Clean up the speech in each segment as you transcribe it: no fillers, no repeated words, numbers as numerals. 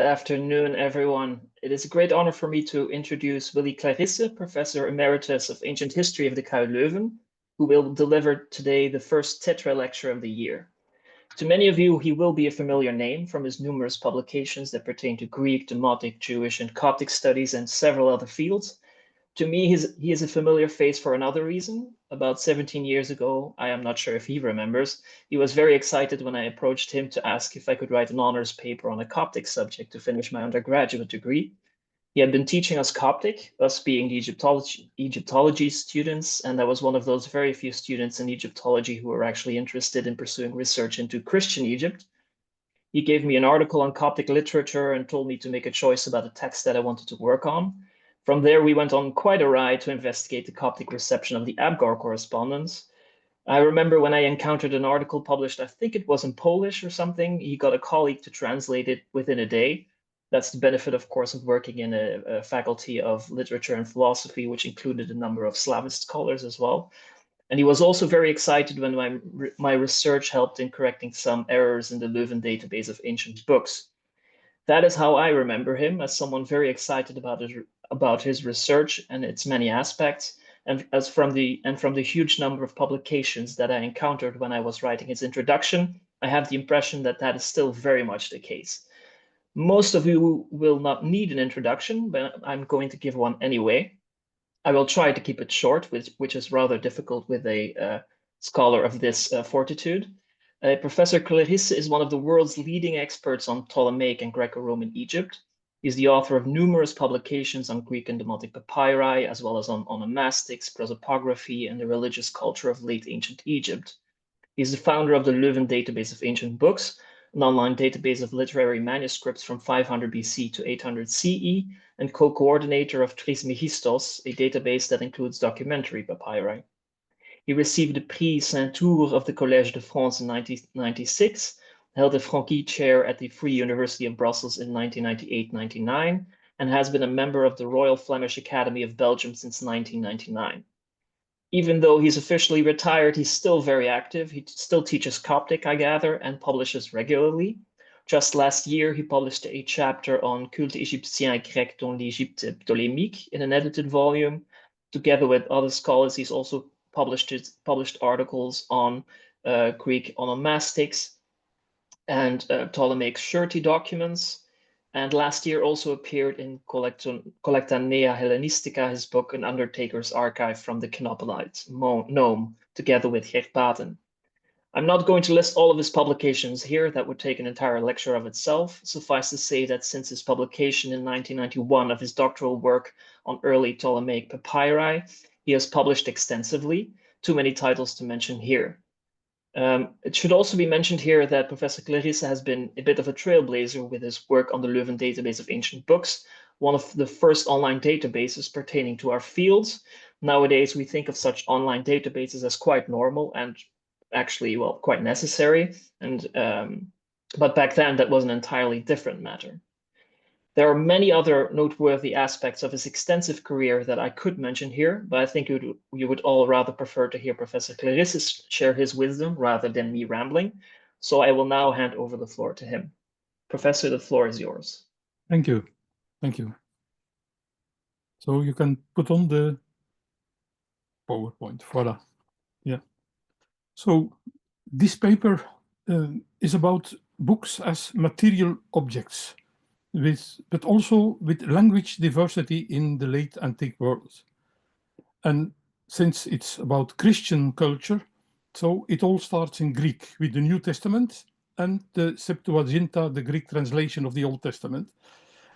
Afternoon, everyone. It is a great honor for me to introduce Willy Clarysse, Professor Emeritus of Ancient History of the KU Leuven, who will deliver today the first TeTra Lecture of the year. To many of you, he will be a familiar name from his numerous publications that pertain to Greek, Demotic, Jewish, and Coptic studies and several other fields. To me, he is a familiar face for another reason. About 17 years ago, I am not sure if he remembers, he was very excited when I approached him to ask if I could write an honors paper on a Coptic subject to finish my undergraduate degree. He had been teaching us Coptic, us being the Egyptology students, and I was one of those very few students in Egyptology who were actually interested in pursuing research into Christian Egypt. He gave me an article on Coptic literature and told me to make a choice about a text that I wanted to work on. From there, we went on quite a ride to investigate the Coptic reception of the Abgar correspondence. I remember when I encountered an article published, I think it was in Polish or something, he got a colleague to translate it within a day. That's the benefit, of course, of working in a faculty of literature and philosophy, which included a number of Slavist scholars as well. And he was also very excited when my research helped in correcting some errors in the Leuven database of ancient books. That is how I remember him, as someone very excited about his research and its many aspects, and from the huge number of publications that I encountered when I was writing his introduction, I have the impression that that is still very much the case. Most of you will not need an introduction, but I'm going to give one anyway. I will try to keep it short, which is rather difficult with a scholar of this fortitude. Professor Clarysse is one of the world's leading experts on Ptolemaic and Greco-Roman Egypt. He's the author of numerous publications on Greek and Demotic papyri, as well as on onomastics, prosopography, and the religious culture of late ancient Egypt. He's the founder of the Leuven database of ancient books, an online database of literary manuscripts from 500 BC to 800 CE, and co-coordinator of Trismegistos, a database that includes documentary papyri. He received the Prix Saint-Tour of the Collège de France in 1996, held the Franqui Chair at the Free University of Brussels in 1998-99, and has been a member of the Royal Flemish Academy of Belgium since 1999. Even though he's officially retired, he's still very active. He still teaches Coptic, I gather, and publishes regularly. Just last year, he published a chapter on Culte égyptien et grec dans l'Égypte ptolémique in an edited volume. Together with other scholars, he's also published articles on Greek onomastics and Ptolemaic surety documents. And last year also appeared in Collecta Nea Hellenistica, his book, An Undertaker's Archive from the Canopolite Nome, together with Geert Baten. I'm not going to list all of his publications here. That would take an entire lecture of itself. Suffice to say that since his publication in 1991 of his doctoral work on early Ptolemaic papyri, he has published extensively, too many titles to mention here. It should also be mentioned here that Professor Clarysse has been a bit of a trailblazer with his work on the Leuven database of ancient books, one of the first online databases pertaining to our fields. Nowadays, we think of such online databases as quite normal and actually, well, quite necessary. But back then, that was an entirely different matter. There are many other noteworthy aspects of his extensive career that I could mention here, but I think you would all rather prefer to hear Professor Clarysse share his wisdom rather than me rambling. So I will now hand over the floor to him. Professor, the floor is yours. Thank you. Thank you. So you can put on the PowerPoint. Voila. Yeah. So this paper is about books as material objects, but also with language diversity in the late antique world. And since it's about Christian culture, so it all starts in Greek with the New Testament and the Septuagint, the Greek translation of the Old Testament.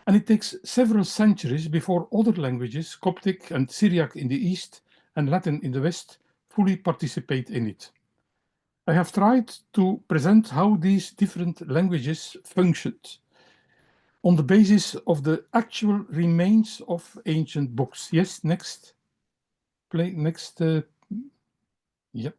And it takes several centuries before other languages, Coptic and Syriac in the East and Latin in the West, fully participate in it. I have tried to present how these different languages functioned on the basis of the actual remains of ancient books. Yes, next. Yep.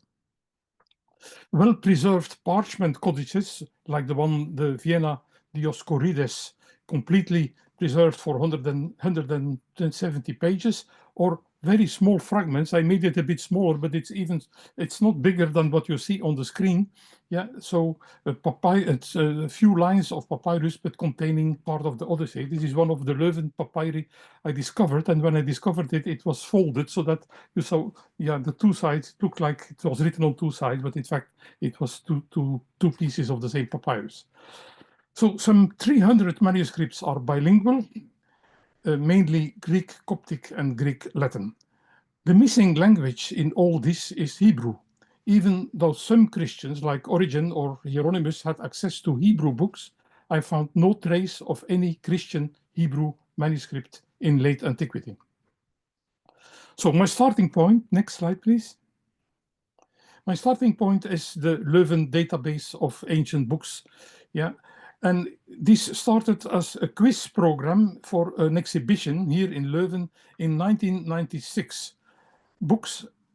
Well-preserved parchment codices, like the Vienna Dioscorides, completely preserved for 170 pages, or very small fragments. I made it a bit smaller, but it's not bigger than what you see on the screen. Yeah, so it's a few lines of papyrus, but containing part of the Odyssey. This is one of the Leuven papyri I discovered, and when I discovered it, it was folded so that you saw, yeah, the two sides looked like it was written on two sides, but in fact it was two pieces of the same papyrus. So some 300 manuscripts are bilingual, mainly Greek Coptic and Greek Latin. The missing language in all this is Hebrew. Even though some Christians like Origen or Hieronymus had access to Hebrew books, I found no trace of any Christian Hebrew manuscript in late antiquity. So my starting point, next slide please. My starting point is the Leuven database of ancient books. Yeah, and this started as a quiz program for an exhibition here in Leuven in 1996.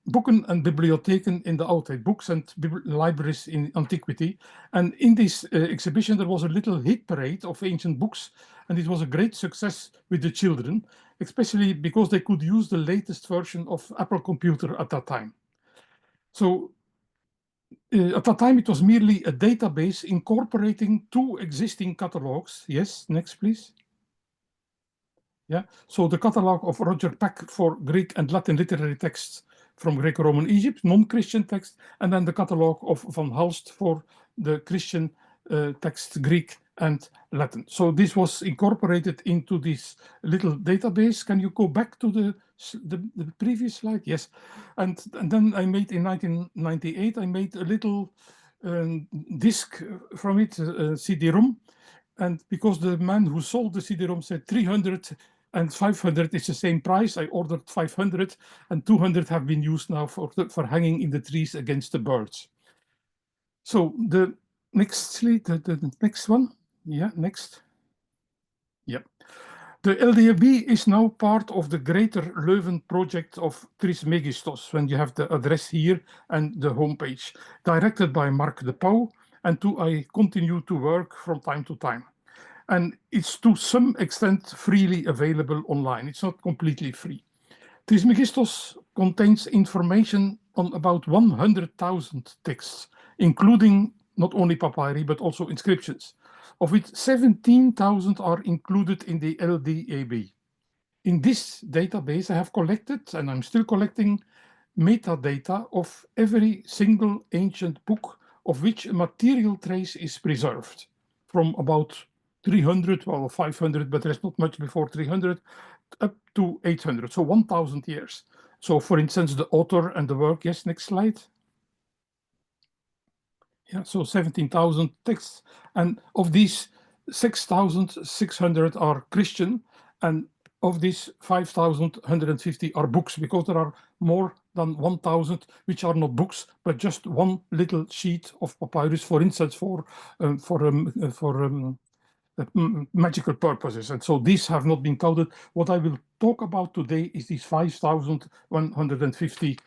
Boeken en bibliotheken in the Oudheid, books and libraries in antiquity. And in this exhibition, there was a little hit parade of ancient books, and it was a great success with the children, especially because they could use the latest version of Apple computer at that time. So at that time, it was merely a database incorporating two existing catalogs. Yes, next, please. Yeah, so the catalog of Roger Peck for Greek and Latin literary texts from Greco-Roman Egypt, non-Christian text, and then the catalog of Van Halst for the Christian texts, Greek and Latin. So this was incorporated into this little database. Can you go back to the previous slide? Yes. And then I made in 1998, I made a little disc from it, CD-ROM. And because the man who sold the CD-ROM said 300 and 500 is the same price, I ordered 500, and 200 have been used now for hanging in the trees against the birds. So the next slide, the next one. Yeah, next. Yeah. The LDAB is now part of the greater Leuven project of Trismegistos, when you have the address here and the homepage, directed by Mark de Pauw, and I continue to work from time to time. And it's to some extent freely available online. It's not completely free. Trismegistos contains information on about 100,000 texts, including not only papyri, but also inscriptions, of which 17,000 are included in the LDAB. In this database, I have collected, and I'm still collecting, metadata of every single ancient book of which a material trace is preserved, from about 300, well, 500, but there's not much before 300, up to 800, so 1,000 years. So, for instance, the author and the work. Yes, next slide. Yeah, so 17,000 texts, and of these 6,600 are Christian, and of these 5,150 are books, because there are more than 1,000 which are not books, but just one little sheet of papyrus, for instance, for magical purposes. And so these have not been counted. What I will talk about today is these 5,150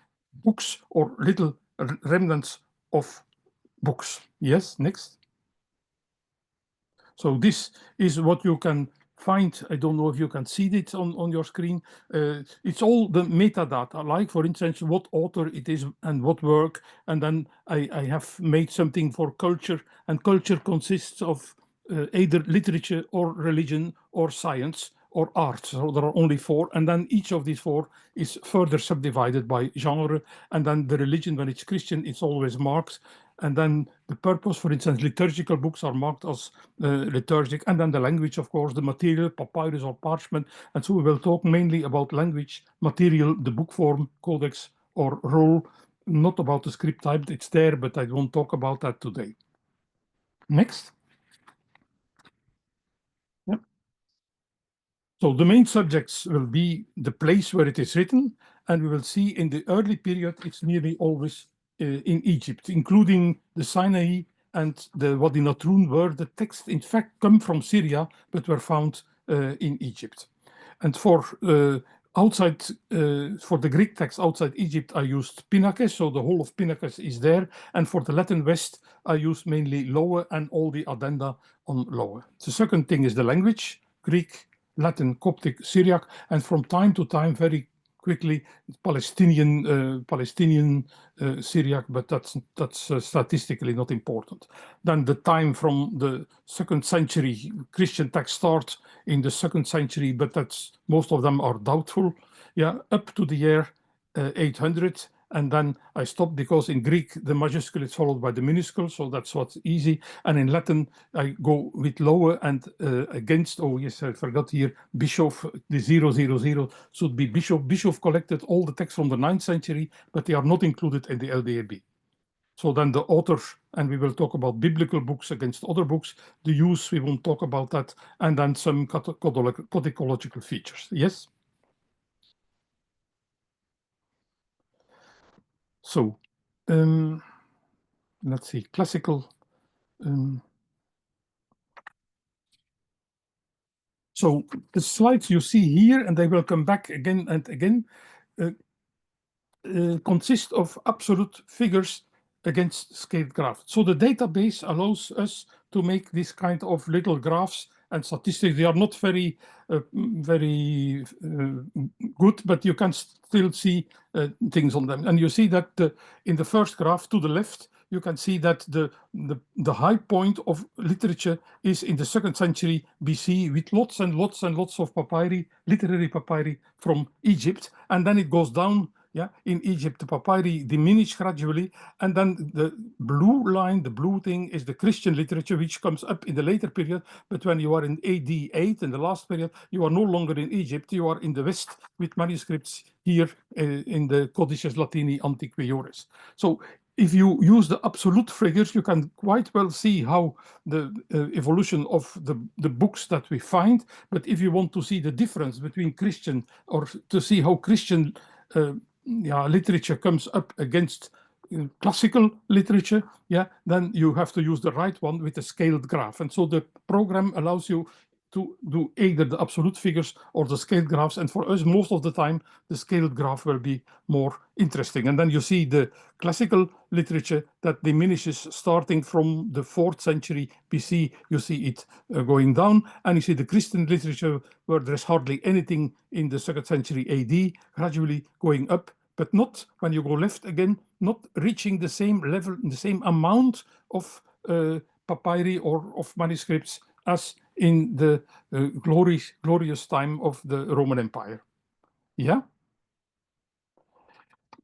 books, or little remnants of books. Yes, next. So this is what you can find. I don't know if you can see it on your screen. It's all the metadata, like, for instance, what author it is and what work. And then I have made something for culture, and culture consists of either literature or religion or science or art. So there are only 4, and then each of these 4 is further subdivided by genre. And then the religion, when it's Christian, it's always marked. And then the purpose, for instance, liturgical books are marked as liturgic, and then the language, of course, the material, papyrus or parchment. And so we will talk mainly about language, material, the book form, codex or roll, not about the script type. It's there, but I won't talk about that today. Next. Yep. So the main subjects will be the place where it is written, and we will see in the early period it's nearly always in Egypt, including the Sinai and the Wadi Natrun, where the texts in fact come from Syria, but were found in Egypt. And for outside, for the Greek text outside Egypt, I used Pinakes, so the whole of Pinakes is there. And for the Latin West, I used mainly Lowe and all the addenda on Lowe. The second thing is the language, Greek, Latin, Coptic, Syriac, and from time to time, very quickly. Palestinian Syriac, but that's statistically not important. Then the time from the 2nd century, Christian texts start in the 2nd century, but that's most of them are doubtful. Yeah, up to the year 800. And then I stopped because in Greek, the majuscule is followed by the minuscule, so that's what's easy. And in Latin, I go with lower and against, oh yes, I forgot here, Bischoff, the 000 should be Bischoff. Bischoff collected all the texts from the 9th century, but they are not included in the LDAB. So then the author, and we will talk about biblical books against other books, the use, we won't talk about that, and then some codicological features. Yes? So, let's see, classical. So the slides you see here, and they will come back again and again, consist of absolute figures against scaled graphs. So the database allows us to make this kind of little graphs and statistics. They are not very good, but you can still see things on them. And you see that in the first graph to the left, you can see that the high point of literature is in the 2nd century BC with lots and lots and lots of papyri, literary papyri from Egypt. And then it goes down. Yeah, in Egypt, the papyri diminish gradually, and then the blue line, the blue thing, is the Christian literature, which comes up in the later period. But when you are in AD 8, in the last period, you are no longer in Egypt, you are in the West with manuscripts here in the Codices Latini Antiquiores. So if you use the absolute figures, you can quite well see how the evolution of the books that we find. But if you want to see the difference between Christian, or to see how Christian literature comes up against classical literature, then you have to use the right one with a scaled graph. And so the program allows you to do either the absolute figures or the scaled graphs. And for us, most of the time, the scaled graph will be more interesting. And then you see the classical literature that diminishes starting from the 4th century BC. You see it going down. And you see the Christian literature where there's hardly anything in the 2nd century AD, gradually going up, but not when you go left again, not reaching the same level, the same amount of papyri or of manuscripts as in the glorious time of the Roman Empire. Yeah.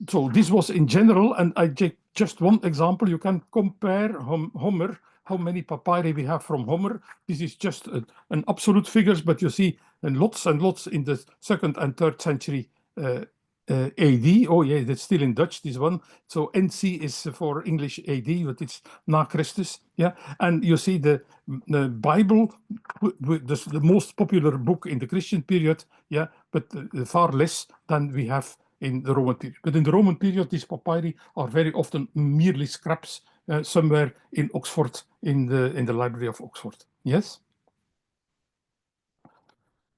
So this was in general, and I just one example. You can compare Homer, how many papyri we have from Homer. This is just an absolute figures, but you see lots and lots in the 2nd and 3rd century AD. Oh yeah, that's still in Dutch, this one. So NC is for English AD, but it's na Christus. Yeah, and you see the Bible, the most popular book in the Christian period. Yeah, but far less than we have in the Roman period. But in the Roman period, these papyri are very often merely scraps somewhere in Oxford, in the Library of Oxford. Yes.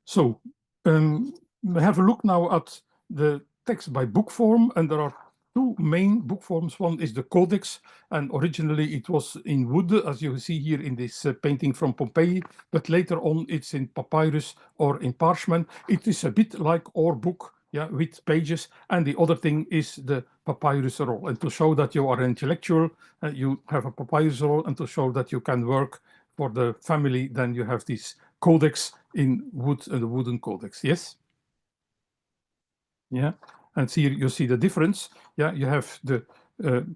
So we have a look now at the text by book form, and there are 2 main book forms. One is the codex, and originally it was in wood, as you see here in this painting from Pompeii, but later on it's in papyrus or in parchment. It is a bit like our book, with pages, and the other thing is the papyrus roll. And to show that you are an intellectual, you have a papyrus roll, and to show that you can work for the family, then you have this codex in wood, the wooden codex. Yes. Yeah, and here you see the difference. Yeah, you have the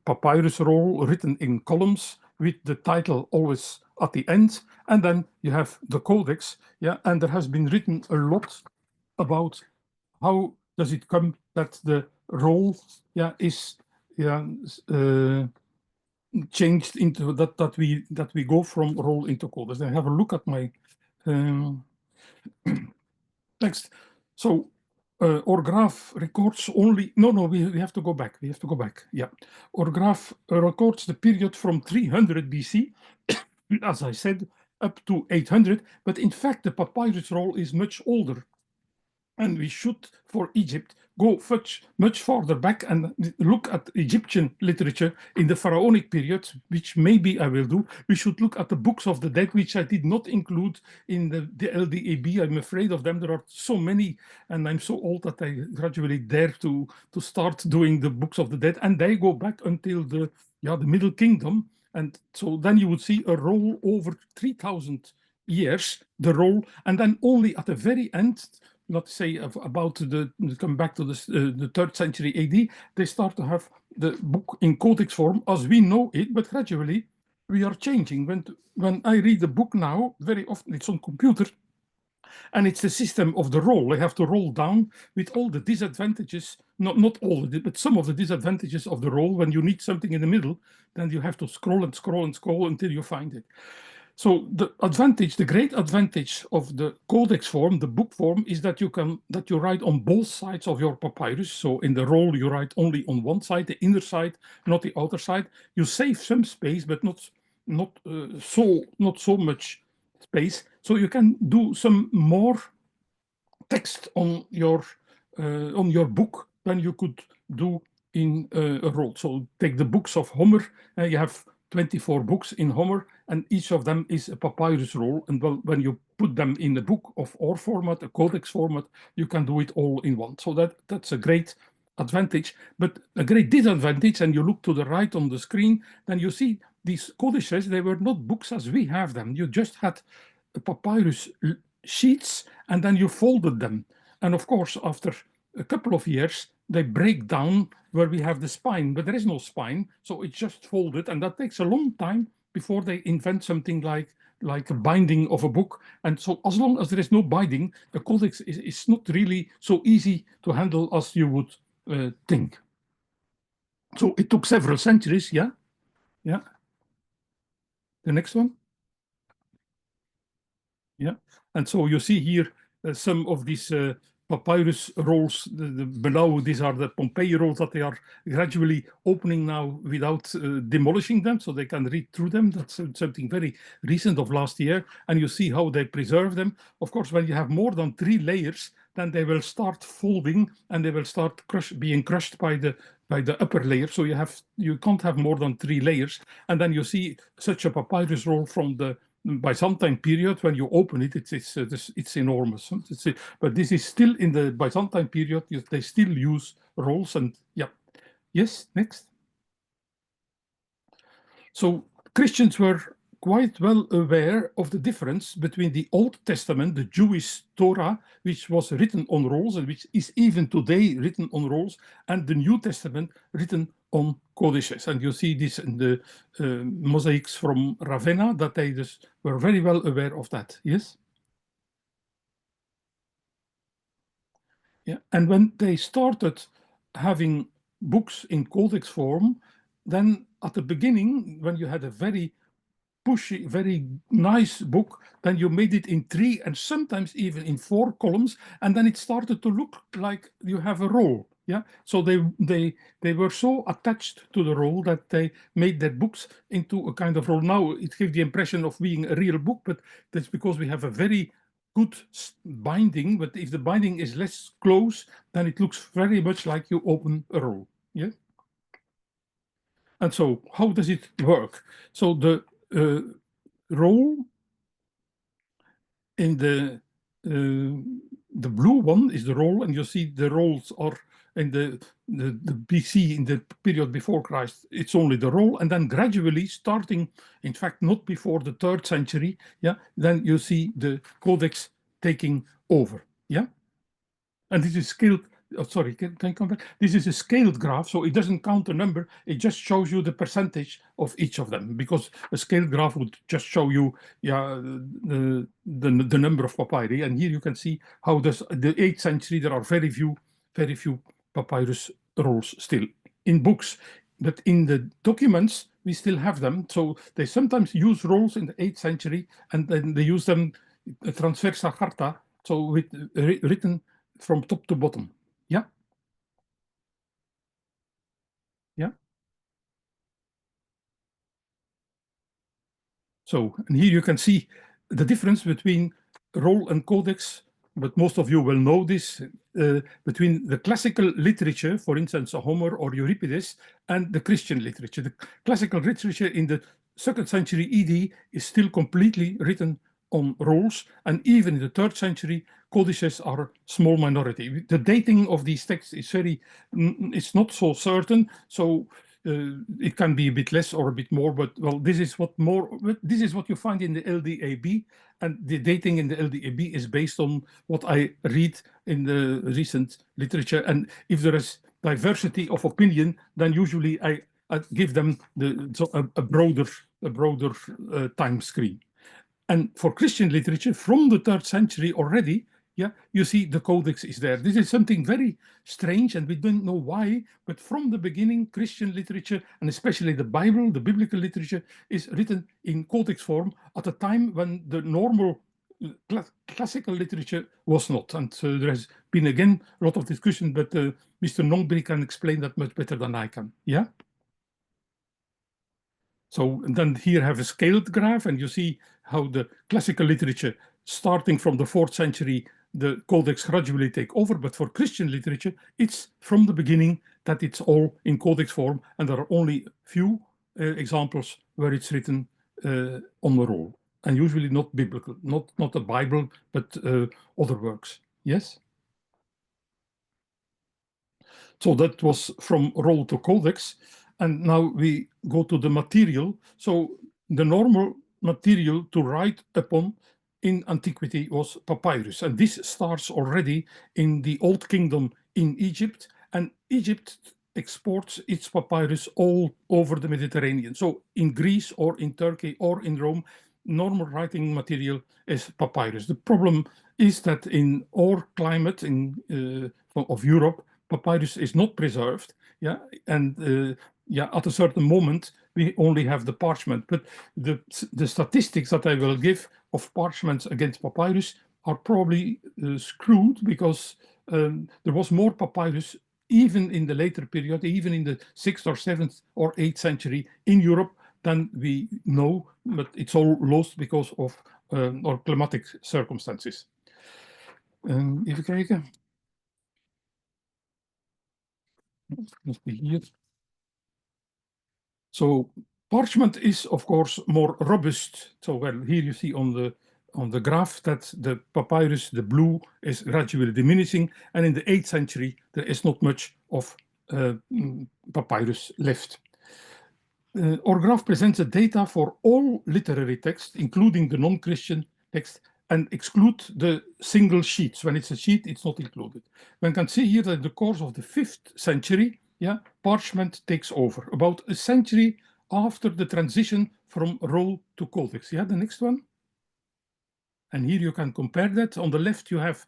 papyrus roll written in columns with the title always at the end, and then you have the codex. Yeah, and there has been written a lot about how does it come that the roll is changed into that we go from roll into codex. I have a look at my text. So our graph records only, we have to go back. Yeah, our graph records the period from 300 BC, as I said, up to 800. But in fact, the papyrus roll is much older. And we should, for Egypt, go much farther back and look at Egyptian literature in the pharaonic period, which maybe I will do. We should look at the books of the dead, which I did not include in the LDAB. I'm afraid of them. There are so many, and I'm so old that I gradually dare to start doing the books of the dead. And they go back until the Middle Kingdom. And so then you would see a roll over 3,000 years, the roll, and then only at the very end, not say about come back to the 3rd century AD, they start to have the book in codex form as we know it, but gradually we are changing. When I read the book now, very often it's on computer, and it's the system of the roll. I have to roll down with all the disadvantages, not all of it, but some of the disadvantages of the roll. When you need something in the middle, then you have to scroll and scroll and scroll until you find it. So the great advantage of the codex form, the book form, is that you write on both sides of your papyrus. So in the roll, you write only on one side, the inner side, not the outer side. You save some space, but not so much space. So you can do some more text on your book than you could do in a roll. So take the books of Homer. You have 24 books in Homer, and each of them is a papyrus roll. And when you put them in a book of or format, a codex format, you can do it all in one. So that's a great advantage, but a great disadvantage. And you look to the right on the screen, then you see these codices. They were not books as we have them. You just had papyrus sheets, and then you folded them. And of course, after a couple of years, they break down where we have the spine, but there is no spine, so it's just folded, and that takes a long time before they invent something like a binding of a book. And so as long as there is no binding, a codex is not really so easy to handle as you would think. So it took several centuries, yeah. The next one. Yeah, and so you see here some of these papyrus rolls below. These are the Pompeii rolls that they are gradually opening now without demolishing them, so they can read through them. That's something very recent of last year, and you see how they preserve them. Of course, when you have more than 3 layers, then they will start folding and they will start being crushed by the upper layer. So you can't have more than 3 layers, and then you see such a papyrus roll from the Byzantine period. When you open it, it's enormous. But this is still in the Byzantine period. They still use rolls, and yeah. Yes, next. So Christians were quite well aware of the difference between the Old Testament, the Jewish Torah, which was written on rolls and which is even today written on rolls, and the New Testament written on codices. And you see this in the mosaics from Ravenna, that they just were very well aware of that. Yes? Yeah. And when they started having books in codex form, then at the beginning, when you had a very pushy, very nice book, then you made it in 3 and sometimes even in 4 columns, and then it started to look like you have a roll. Yeah, so they were so attached to the roll that they made their books into a kind of roll. Now it gives the impression of being a real book, but that's because we have a very good binding. But if the binding is less close, then it looks very much like you open a roll. Yeah. And so how does it work? So the roll in the blue one is the roll, and you see the rolls are in the BC, in the period before Christ, it's only the roll, and then gradually starting, in fact, not before the 3rd century, yeah, then you see the codex taking over, yeah, and this is scaled. Oh, sorry, can I come back? This is a scaled graph, so it doesn't count the number. It just shows you the percentage of each of them, because a scaled graph would just show you, yeah, the number of papyri. And here you can see how the 8th century there are very few papyrus rolls still in books, but in the documents we still have them. So they sometimes use rolls in the 8th century, and then they use them transversa carta, so with written from top to bottom. Yeah. Yeah. So, and here you can see the difference between roll and codex but most of you will know this, between the classical literature, for instance, Homer or Euripides, and the Christian literature. The classical literature in the 2nd century ED is still completely written on rolls, and even in the 3rd century, codices are a small minority. The dating of these texts is it's not so certain, so it can be a bit less or a bit more, but well, this is what you find in the LDAB, and the dating in the LDAB is based on what I read in the recent literature. And if there is diversity of opinion, then usually I give them a broader time screen. And for Christian literature, from the 3rd century already, you see the codex is there. This is something very strange, and we don't know why, but from the beginning, Christian literature, and especially the Bible, the biblical literature, is written in codex form at a time when the normal classical literature was not. And there has been, again, a lot of discussion, but Mr. Nongbury can explain that much better than I can. Yeah? So then here I have a scaled graph, and you see how the classical literature, starting from the 4th century, the codex gradually take over. But for Christian literature, it's from the beginning that it's all in codex form, and there are only few examples where it's written on the roll, and usually not biblical, not the Bible, but other works. Yes? So that was from roll to codex. And now we go to the material. So the normal material to write upon in antiquity was papyrus. And this starts already in the Old Kingdom in Egypt. And Egypt exports its papyrus all over the Mediterranean. So in Greece or in Turkey or in Rome, normal writing material is papyrus. The problem is that in our climate of Europe, papyrus is not preserved, and at a certain moment we only have the parchment. But the statistics that I will give of parchments against papyrus are probably screwed, because there was more papyrus even in the later period, even in the 6th or 7th or 8th century in Europe, than we know, but it's all lost because of our climatic circumstances. Even kijken. Must be here. So parchment is, of course, more robust. So well, here you see on the graph that the papyrus, the blue, is gradually diminishing, and in the 8th century there is not much of papyrus left. Our graph presents the data for all literary texts, including the non-Christian text, and exclude the single sheets. When it's a sheet, it's not included. One can see here that in the course of the 5th century, parchment takes over, about a century after the transition from roll to codex. The next one. And here you can compare that. On the left you have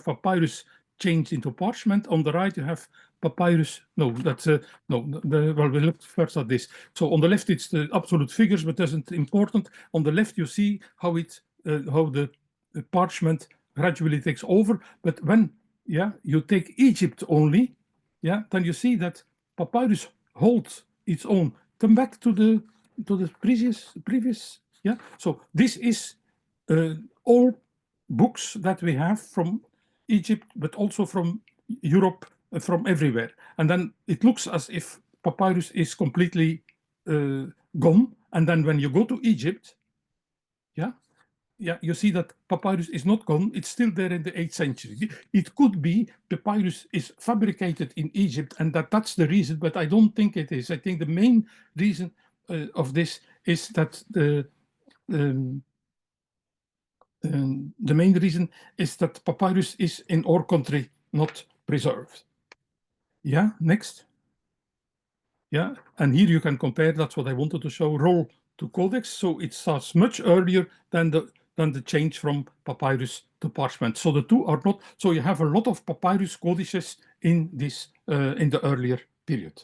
papyrus changed into parchment. On the right you have papyrus. No, that's well, we look first at this. So on the left it's the absolute figures, but isn't important. On the left you see how the parchment gradually takes over. But when you take Egypt only, then you see that papyrus holds its own. Come back to the previous. So this is all books that we have from Egypt, but also from Europe, from everywhere. And then it looks as if papyrus is completely gone. And then when you go to Egypt, you see that papyrus is not gone. It's still there in the 8th century. It could be papyrus is fabricated in Egypt, and that's the reason, but I don't think it is. I think the main reason of this is that the main reason is that papyrus is in our country not preserved. Next. And here you can compare, that's what I wanted to show, roll to codex. So it starts much earlier than the change from papyrus to parchment. So the two are not, so you have a lot of papyrus codices in this, in the earlier period.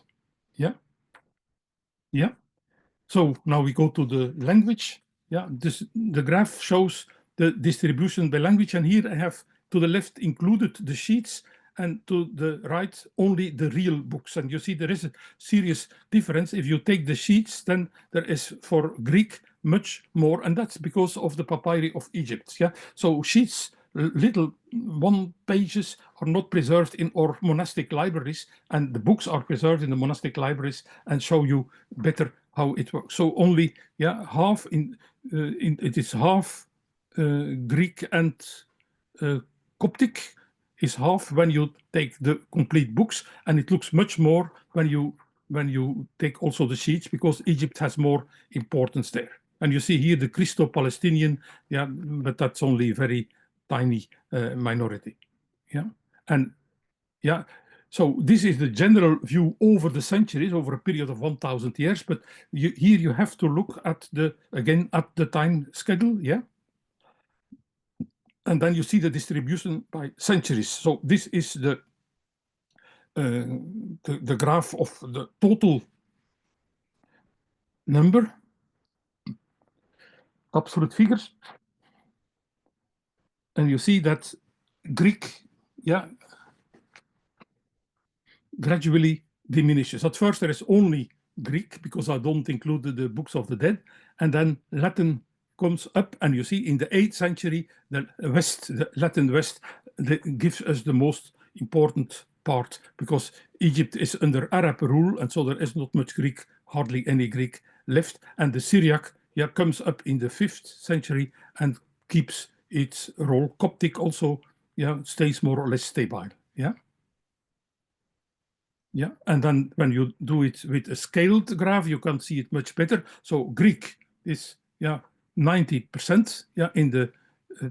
So now we go to the language. The graph shows the distribution by language, and here I have to the left included the sheets, and to the right only the real books. And you see there is a serious difference. If you take the sheets, then there is for Greek much more, and that's because of the papyri of Egypt. Yeah, so sheets, little one pages are not preserved in our monastic libraries, and the books are preserved in the monastic libraries and show you better how it works. So only half it is half Greek and Coptic is half when you take the complete books, and it looks much more when you take also the sheets, because Egypt has more importance there. And you see here the Christo-Palestinian, but that's only very tiny minority. And so this is the general view over the centuries, over a period of 1,000 years. But here you have to look at the time schedule, and then you see the distribution by centuries. So this is the graph of the total number, absolute figures, and you see that Greek, gradually diminishes. At first there is only Greek, because I don't include the books of the dead, and then Latin comes up, and you see in the 8th century the Latin West gives us the most important part, because Egypt is under Arab rule, and so there is not much Greek, hardly any Greek left, and the Syriac comes up in the 5th century and keeps its role. Coptic also stays more or less stable. And then when you do it with a scaled graph, you can see it much better. So Greek is 90% in the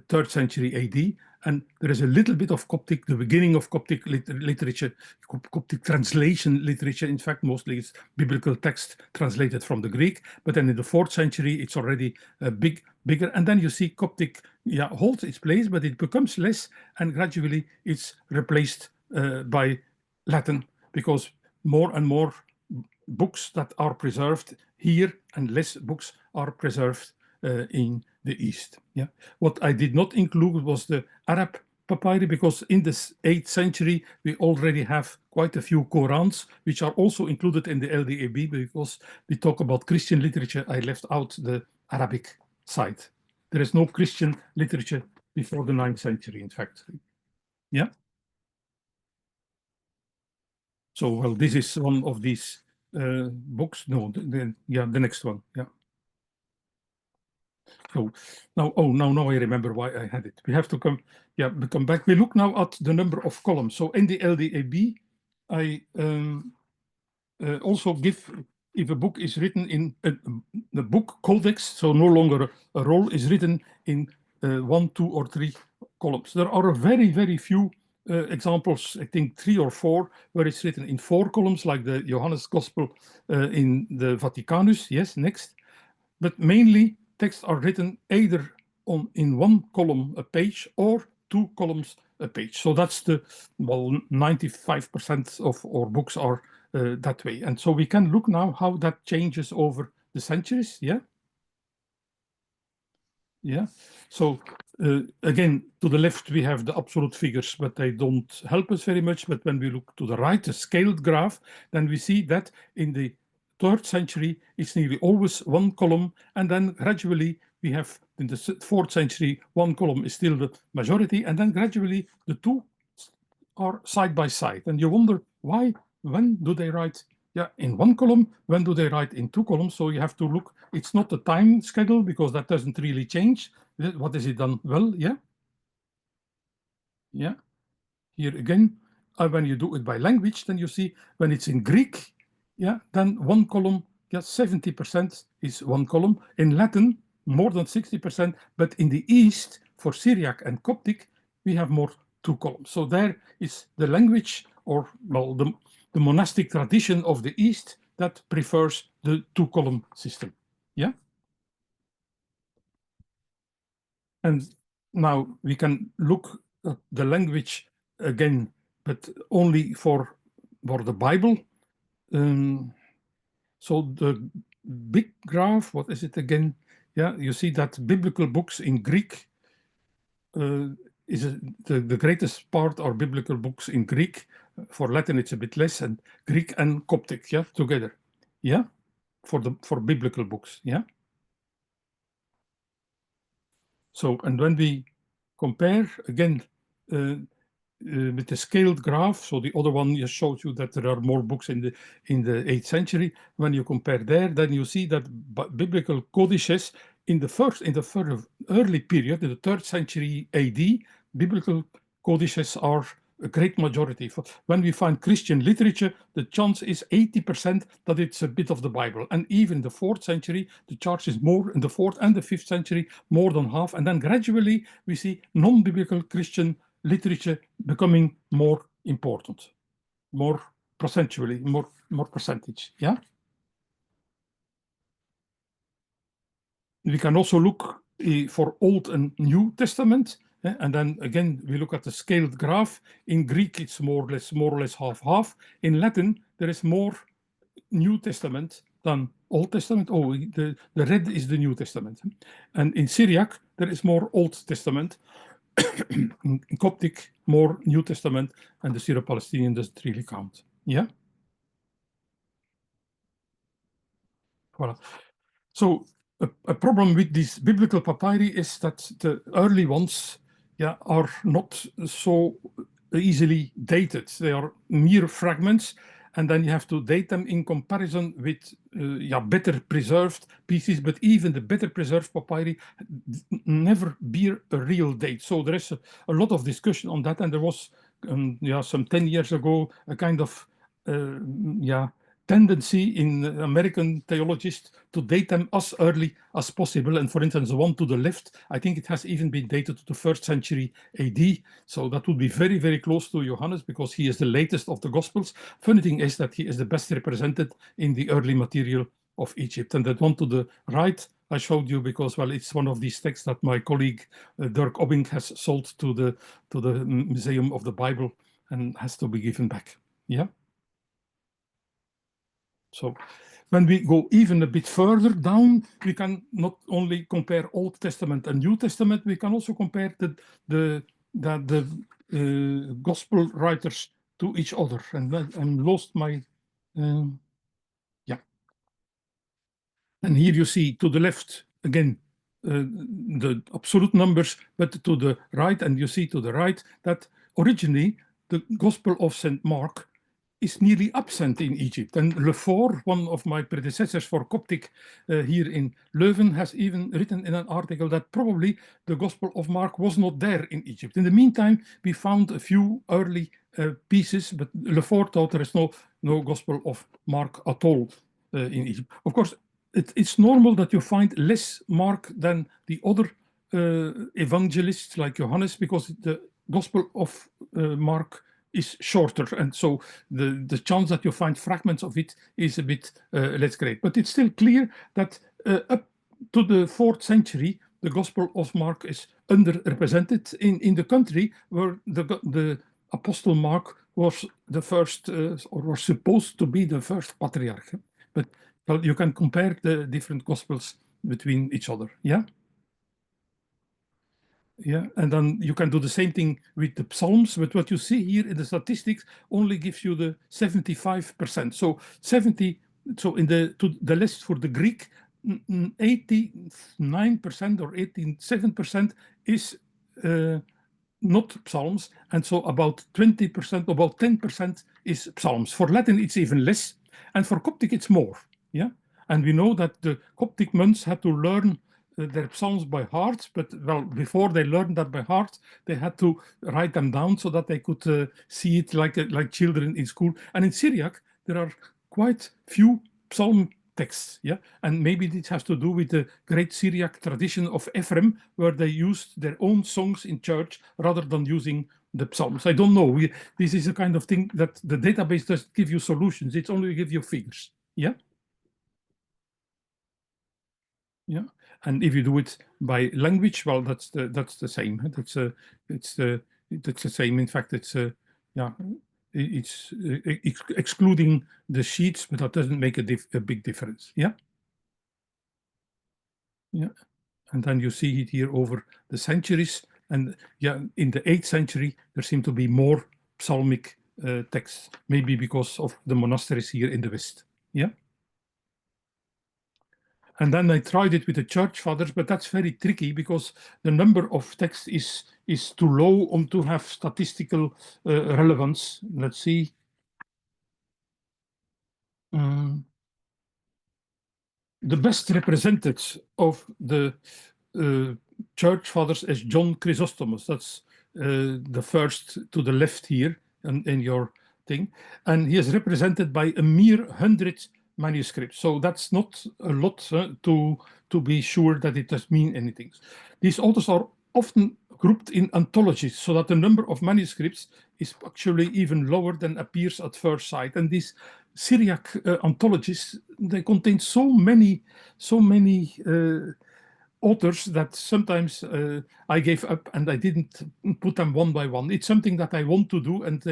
3rd century AD, and there is a little bit of Coptic, the beginning of Coptic literature, Coptic translation literature. In fact, mostly it's biblical text translated from the Greek, but then in the 4th century, it's already bigger. And then you see Coptic holds its place, but it becomes less, and gradually it's replaced by Latin, because more and more books that are preserved here and less books are preserved in the East. What I did not include was the Arab papyri, because in the 8th century we already have quite a few Qurans, which are also included in the LDAB, because we talk about Christian literature. I left out the Arabic side. There is no Christian literature before the 9th century, in fact. So, well, this is one of these books. No, the next one. So now I remember why I had it. We have to come back. We look now at the number of columns. So in the LDAB, I also give, if a book is written in the book codex, so no longer a roll, is written in 1, 2, or 3 columns. There are very, very few examples, I think 3 or 4, where it's written in 4 columns, like the Johannes Gospel in the Vaticanus. Yes, next. But mainly texts are written either in 1 column a page or 2 columns a page. So that's 95% of our books are that way. And so we can look now how that changes over the centuries. So again, to the left we have the absolute figures, but they don't help us very much. But when we look to the right, the scaled graph, then we see that in the 3rd century it's nearly always 1 column, and then gradually we have in the 4th century 1 column is still the majority, and then gradually the 2 are side by side, and you wonder why. When do they write in 1 column? When do they write in 2 columns? So you have to look. It's not the time schedule, because that doesn't really change. What is it done well? Here again, when you do it by language, then you see when it's in Greek, then 1 column, 70% is 1 column. In Latin, more than 60%, but in the East, for Syriac and Coptic, we have more 2 columns. So there is the language, or the monastic tradition of the East that prefers the 2-column system. And now we can look at the language again, but only for the Bible. So the big graph, what is it again? You see that biblical books in Greek is the greatest part are biblical books in Greek. For Latin, it's a bit less, and Greek and Coptic, together, for biblical books, So, and when we compare again with the scaled graph, so the other one just showed you that there are more books in the 8th century. When you compare there, then you see that biblical codices in the early period, in the 3rd century AD, biblical codices are a great majority. When we find Christian literature, the chance is 80% that it's a bit of the Bible. And even the 4th century, the chance is more in the 4th and the 5th century, more than half. And then gradually we see non-biblical Christian literature becoming more important, more percentually, more percentage. Yeah. We can also look for Old and New Testament. And then again, we look at the scaled graph. In Greek, it's more or less half-half. In Latin, there is more New Testament than Old Testament. Oh, the red is the New Testament. And in Syriac, there is more Old Testament. In Coptic, more New Testament, and the Syro-Palestinian doesn't really count. Yeah? Voilà. So a problem with these biblical papyri is that the early ones are not so easily dated. They are mere fragments, and then you have to date them in comparison with better preserved pieces, but even the better preserved papyri never bear a real date. So there is a lot of discussion on that, and there was some 10 years ago a kind of tendency in American theologists to date them as early as possible. And for instance, the one to the left, I think it has even been dated to the 1st century AD. So that would be very, very close to Johannes because he is the latest of the Gospels. Funny thing is that he is the best represented in the early material of Egypt. And that one to the right, I showed you because, well, it's one of these texts that my colleague Dirk Obbing has sold to the Museum of the Bible and has to be given back. Yeah. So when we go even a bit further down, we can not only compare Old Testament and New Testament, we can also compare the gospel writers to each other. And I lost my, And here you see to the left, again, the absolute numbers, but to the right, and you see to the right that originally the Gospel of St. Mark is nearly absent in Egypt. And Leuven, one of my predecessors for Coptic here in Leuven, has even written in an article that probably the Gospel of Mark was not there in Egypt. In the meantime, we found a few early pieces, but Leuven thought there is no Gospel of Mark at all in Egypt. Of course, it's normal that you find less Mark than the other evangelists like Johannes, because the Gospel of Mark is shorter, and so the chance that you find fragments of it is a bit less great. But it's still clear that up to the 4th century, the Gospel of Mark is underrepresented in the country where the Apostle Mark was the first, or was supposed to be the first patriarch. But well, you can compare the different Gospels between each other. Yeah. Yeah, and then you can do the same thing with the Psalms, but what you see here in the statistics only gives you the 75%. So 70, so to the list for the Greek, 89% or 87% is not Psalms, and so about 20%, about 10% is Psalms. For Latin, it's even less, and for Coptic, it's more. Yeah, and we know that the Coptic monks had to learn their psalms by heart, but well, before they learned that by heart, they had to write them down so that they could see it like children in school. And in Syriac, there are quite few psalm texts, yeah, and maybe this has to do with the great Syriac tradition of Ephraim, where they used their own songs in church rather than using the psalms. I don't know. This is a kind of thing that the database doesn't give you solutions; it's only give you figures. Yeah. Yeah, and if you do it by language, well, that's the same. That's the same. In fact, it's excluding the sheets, but that doesn't make a big difference. Yeah, yeah, and then you see it here over the centuries, and yeah, in the 8th century there seem to be more psalmic texts, maybe because of the monasteries here in the West. Yeah. And then I tried it with the church fathers, but that's very tricky because the number of texts is too low to have statistical relevance. Let's see. The best represented of the church fathers is John Chrysostomos. That's the first to the left here in your thing. And he is represented by a mere 100 manuscripts. So that's not a lot to be sure that it does mean anything. These authors are often grouped in anthologies so that the number of manuscripts is actually even lower than appears at first sight. And these Syriac anthologies, they contain so many authors that sometimes I gave up and I didn't put them one by one. It's something that I want to do, and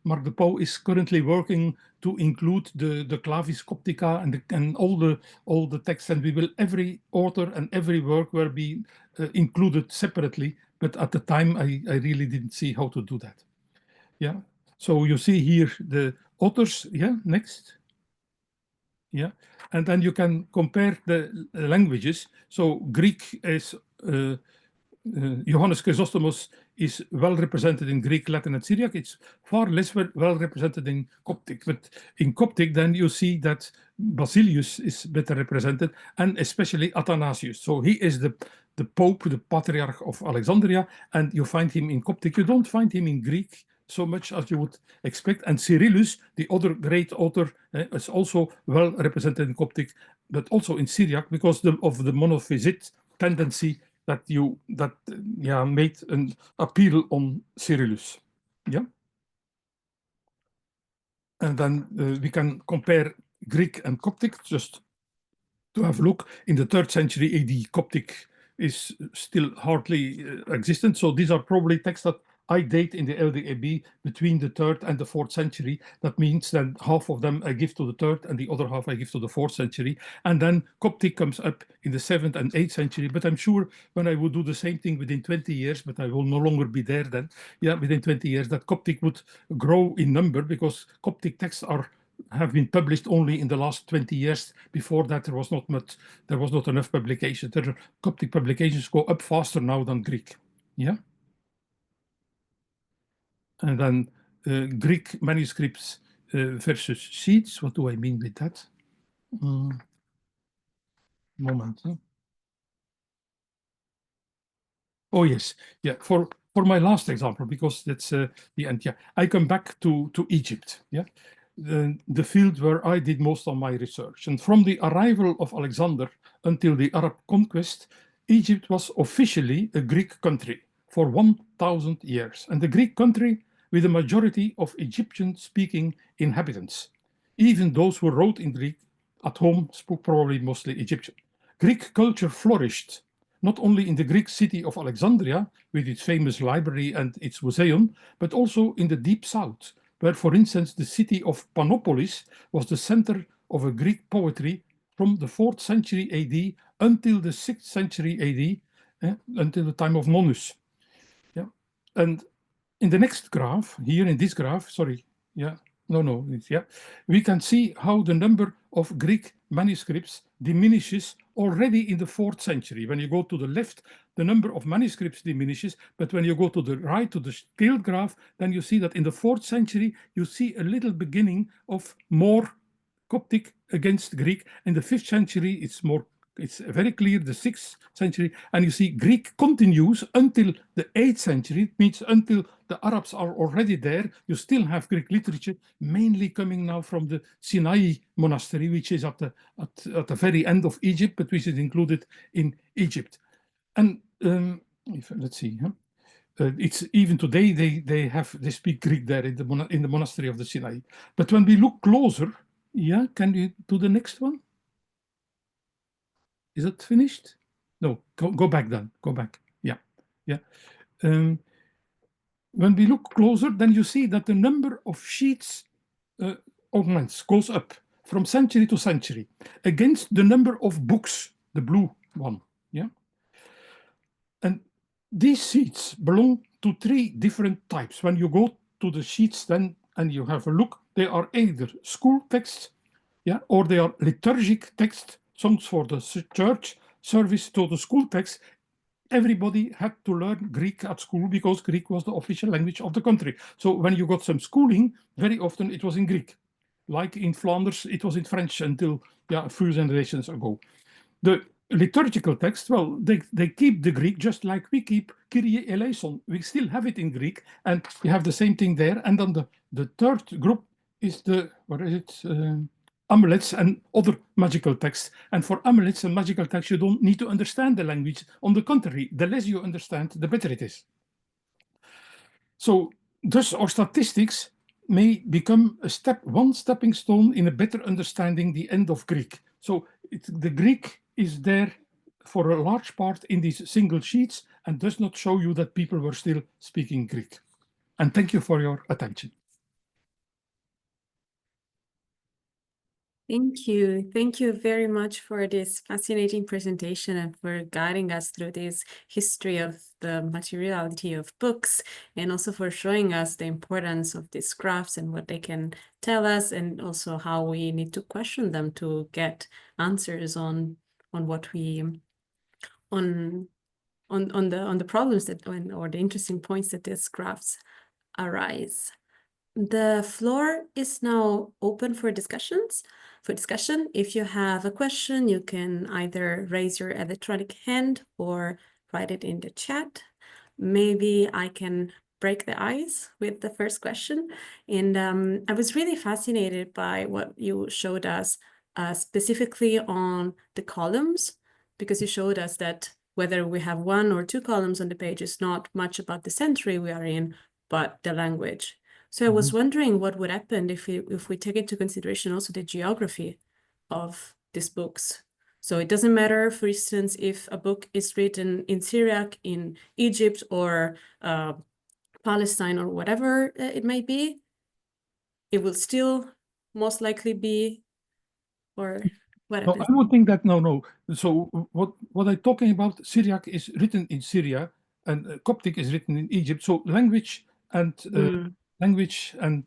Mark de Pauw is currently working to include the Clavis Coptica and all the texts, and every author and every work will be included separately. But at the time, I really didn't see how to do that. Yeah. So you see here the authors. Yeah. Next. Yeah, and then you can compare the languages. So Greek is Johannes Chrysostomos is well represented in Greek, Latin, and Syriac. It's far less well represented in Coptic. But in Coptic, then you see that Basilius is better represented, and especially Athanasius. So he is the Pope, the Patriarch of Alexandria, and you find him in Coptic. You don't find him in Greek so much as you would expect. And Cyrillus, the other great author, is also well represented in Coptic, but also in Syriac because of the monophysite tendency that made an appeal on Cyrillus. Yeah. And then we can compare Greek and Coptic just to have a look. In the 3rd century AD, Coptic is still hardly existent. So these are probably texts that I date in the LDAB between the 3rd and the 4th century. That means that half of them I give to the 3rd and the other half I give to the 4th century. And then Coptic comes up in the 7th and 8th century. But I'm sure when I would do the same thing within 20 years, but I will no longer be there then, within 20 years, that Coptic would grow in number because Coptic texts have been published only in the last 20 years. Before that, there was not enough publication. Coptic publications go up faster now than Greek. Yeah. And then Greek manuscripts versus sheets. What do I mean with that? Moment. Huh? Oh yes, yeah. For my last example, because that's the end. Yeah, I come back to Egypt. Yeah, the field where I did most of my research. And from the arrival of Alexander until the Arab conquest, Egypt was officially a Greek country for 1,000 years, and the Greek country with a majority of Egyptian-speaking inhabitants. Even those who wrote in Greek at home spoke probably mostly Egyptian. Greek culture flourished not only in the Greek city of Alexandria, with its famous library and its museum, but also in the deep south, where, for instance, the city of Panopolis was the center of a Greek poetry from the 4th century AD until the 6th century AD, until the time of Nonnus. Yeah. And in the next graph, here in this graph, we can see how the number of Greek manuscripts diminishes already in the 4th century. When you go to the left, the number of manuscripts diminishes, but when you go to the right, to the scaled graph, then you see that in the 4th century, you see a little beginning of more Coptic against Greek. In the 5th century, it's very clear, the 6th century, and you see Greek continues until the 8th century. It means until the Arabs are already there, you still have Greek literature, mainly coming now from the Sinai monastery, which is at the very end of Egypt, but which is included in Egypt. And let's see, it's even today they speak Greek there in the monastery of the Sinai. But when we look closer, can you do the next one? Is it finished? No, go back then. Go back. Yeah. When we look closer, then you see that the number of sheets augments, goes up from century to century against the number of books, the blue one. Yeah. And these sheets belong to 3 different types. When you go to the sheets then and you have a look, they are either school texts, or they are liturgic texts, songs for the church service to the school text, everybody had to learn Greek at school because Greek was the official language of the country. So when you got some schooling, very often it was in Greek. Like in Flanders, it was in French until a few generations ago. The liturgical text, well, they keep the Greek just like we keep Kyrie eleison. We still have it in Greek, and you have the same thing there. And then the third group is the, what is it? Amulets and other magical texts. And for amulets and magical texts, you don't need to understand the language. On the contrary, the less you understand, the better it is. So thus our statistics may become one stepping stone in a better understanding the end of Greek. So the Greek is there for a large part in these single sheets and does not show you that people were still speaking Greek. And thank you for your attention. Thank you. Thank you very much for this fascinating presentation and for guiding us through this history of the materiality of books, and also for showing us the importance of these graphs and what they can tell us, and also how we need to question them to get answers on what we on the problems that or the interesting points that these graphs arise. The floor is now open for discussion. If you have a question, you can either raise your electronic hand or write it in the chat. Maybe I can break the ice with the first question. And I was really fascinated by what you showed us, specifically on the columns, because you showed us that whether we have 1 or 2 columns on the page is not much about the century we are in, but the language. So I was wondering what would happen if we take into consideration also the geography of these books. So it doesn't matter, for instance, if a book is written in Syriac, in Egypt, or Palestine, or whatever it may be, it will still most likely be, or what happens? No, I would think that, no. So what I'm talking about, Syriac is written in Syria, and Coptic is written in Egypt. So language and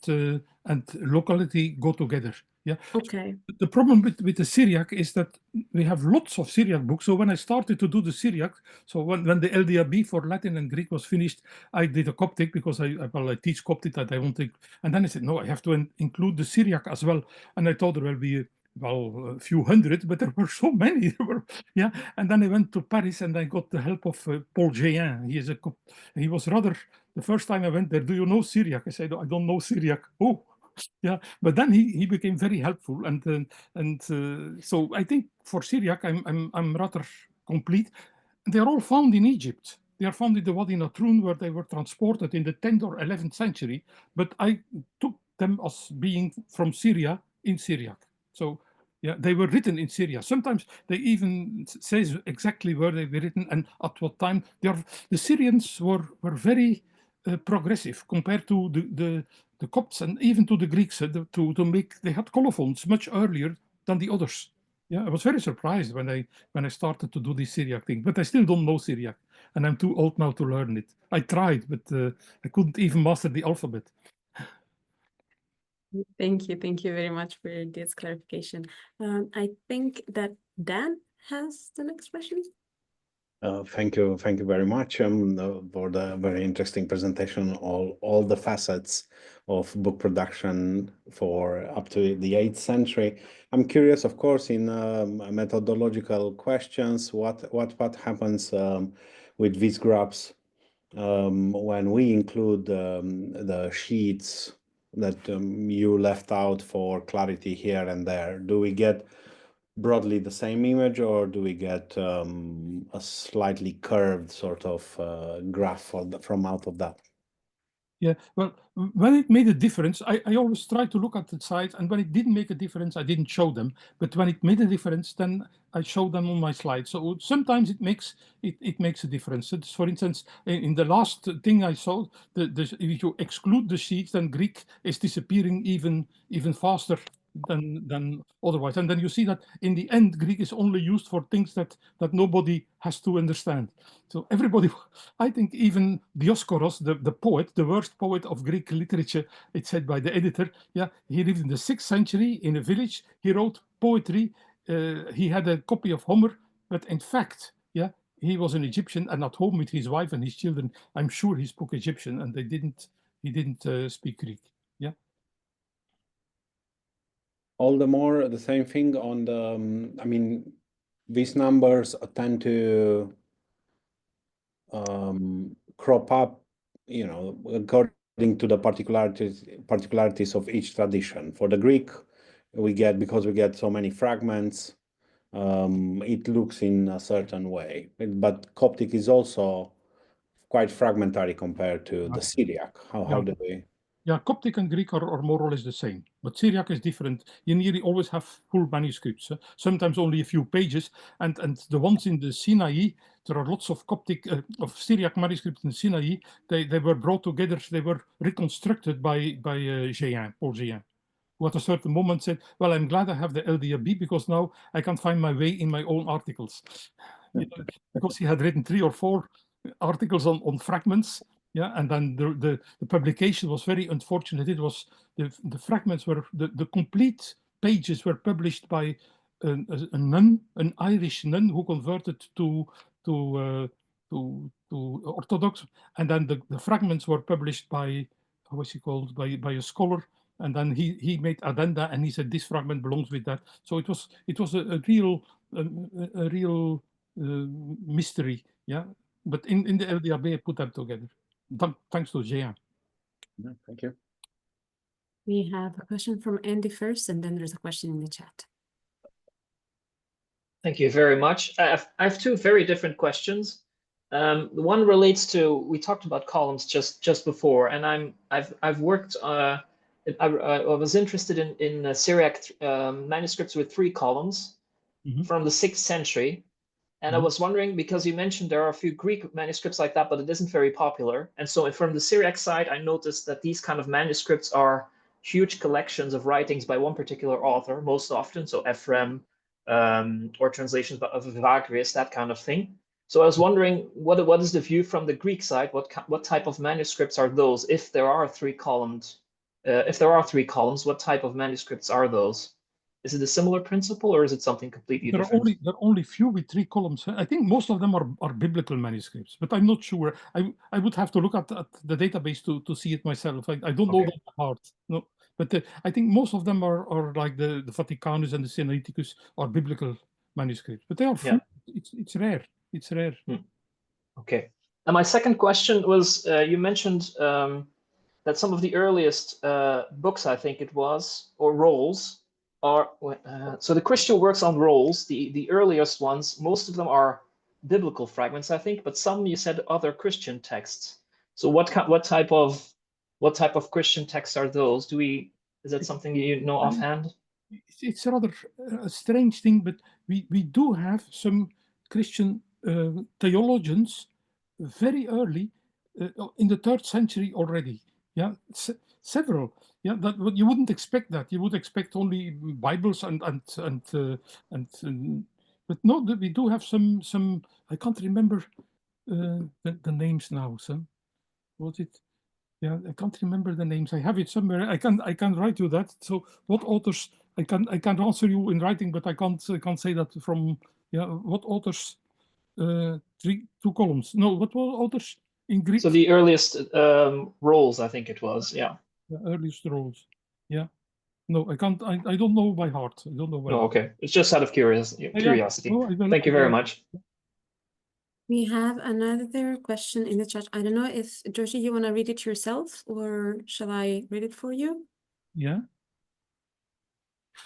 locality go together. Yeah. Okay. The problem with the Syriac is that we have lots of Syriac books. So when I started to do the Syriac, so when the LDRB for Latin and Greek was finished, I did a Coptic because I teach Coptic, that I want to. And then I said, no, I have to include the Syriac as well. And I thought there will be a few hundred, but there were so many. And then I went to Paris and I got the help of Paul Géin. He was rather, the first time I went there, do you know Syriac? I said, I don't know Syriac. Oh, yeah. But then he became very helpful, and so I think for Syriac I'm rather complete. They're all found in Egypt. They are found in the Wadi Natrun, where they were transported in the 10th or 11th century. But I took them as being from Syria in Syriac. So yeah, they were written in Syria. Sometimes they even says exactly where they were written and at what time. The Syrians were very progressive compared to the Copts and even to the Greeks. They had colophons much earlier than the others. Yeah, I was very surprised when I started to do this Syriac thing, but I still don't know Syriac, and I'm too old now to learn it. I tried, but I couldn't even master the alphabet. Thank you very much for this clarification. I think that Dan has the next question. Thank you very much for the very interesting presentation, all the facets of book production for up to the 8th century. I'm curious, of course, in methodological questions, what happens with these graphs when we include the sheets that you left out for clarity here and there. Do we get broadly the same image, or do we get a slightly curved sort of graph from out of that? Yeah, well, when it made a difference, I always try to look at the slides, and when it didn't make a difference, I didn't show them. But when it made a difference, then I show them on my slides. So sometimes it makes a difference. It's, for instance, in the last thing I saw, if you exclude the sheets, then Greek is disappearing even faster than otherwise. And then you see that in the end, Greek is only used for things that nobody has to understand. So everybody, I think even Dioscoros, the poet, the worst poet of Greek literature, it's said by the editor, yeah, he lived in the 6th century in a village. He wrote poetry he had a copy of Homer, but in fact, yeah, he was an Egyptian and at home with his wife and his children. I'm sure he spoke Egyptian, and he didn't speak Greek. Yeah. All the more the same thing on the. I mean, these numbers tend to crop up, you know, according to the particularities of each tradition. For the Greek, because we get so many fragments, it looks in a certain way. But Coptic is also quite fragmentary compared to the Syriac. How do we? Yeah, Coptic and Greek are more or less the same, but Syriac is different. You nearly always have full manuscripts, sometimes only a few pages, and the ones in the Sinai, there are lots of Coptic, of Syriac manuscripts in Sinai. They were brought together, they were reconstructed by Géin, Paul Géin, who at a certain moment said, well, I'm glad I have the LDAB because now I can find my way in my own articles. Because he had written 3 or 4 articles on fragments. Yeah, and then the publication was very unfortunate. It was the fragments were the complete pages were published by a nun, an Irish nun who converted to Orthodox, and then the fragments were published by, how was he called, by a scholar, and then he made addenda and he said this fragment belongs with that. So it was a real mystery. Yeah, but in the LDAB I put them together. Thanks to Géin. Thank you. We have a question from Andy first, and then there's a question in the chat. Thank you very much. I have 2 very different questions. The one relates to, we talked about columns just before, and I've worked. I was interested in Syriac manuscripts with 3 columns from the 6th century. And I was wondering, because you mentioned there are a few Greek manuscripts like that, but it isn't very popular. And so from the Syriac side, I noticed that these kind of manuscripts are huge collections of writings by one particular author, most often. So Ephraim, or translations of Willy Clarysse, that kind of thing. So I was wondering, what is the view from the Greek side? What type of manuscripts are those? If there are 3 columns, what type of manuscripts are those? Is it a similar principle, or is it something completely different? There are only few with 3 columns. I think most of them are biblical manuscripts, but I'm not sure. I would have to look at the database to see it myself. I don't know that by heart. No, but I think most of them are like the Vaticanus and the Sinaiticus are biblical manuscripts, but they are few. Yeah. It's rare. It's rare. Okay. And my second question was, you mentioned that some of the earliest books, I think it was, or rolls, are so the Christian works on rolls. The earliest ones, most of them are biblical fragments, I think, but some, you said, other Christian texts. So what type of Christian texts are those? Is that something you know offhand? It's rather a strange thing, but we do have some Christian theologians very early in the 3rd century already. Yeah, several. Yeah, that you wouldn't expect that. You would expect only Bibles and but no, we do have some. I can't remember the names now. Some was it? Yeah, I can't remember the names. I have it somewhere. I can write you that. So what authors? I can answer you in writing, but I can't say that from. Yeah, what authors? 2 columns. No, what were authors in Greek? So the earliest rolls, I think it was. Yeah. The earliest rolls. Yeah. No, I can't. I don't know by heart. I don't know by heart. Okay. It's just out of curiosity. No, Thank you very much. We have another question in the chat. I don't know if, Georgie, you want to read it yourself, or shall I read it for you? Yeah.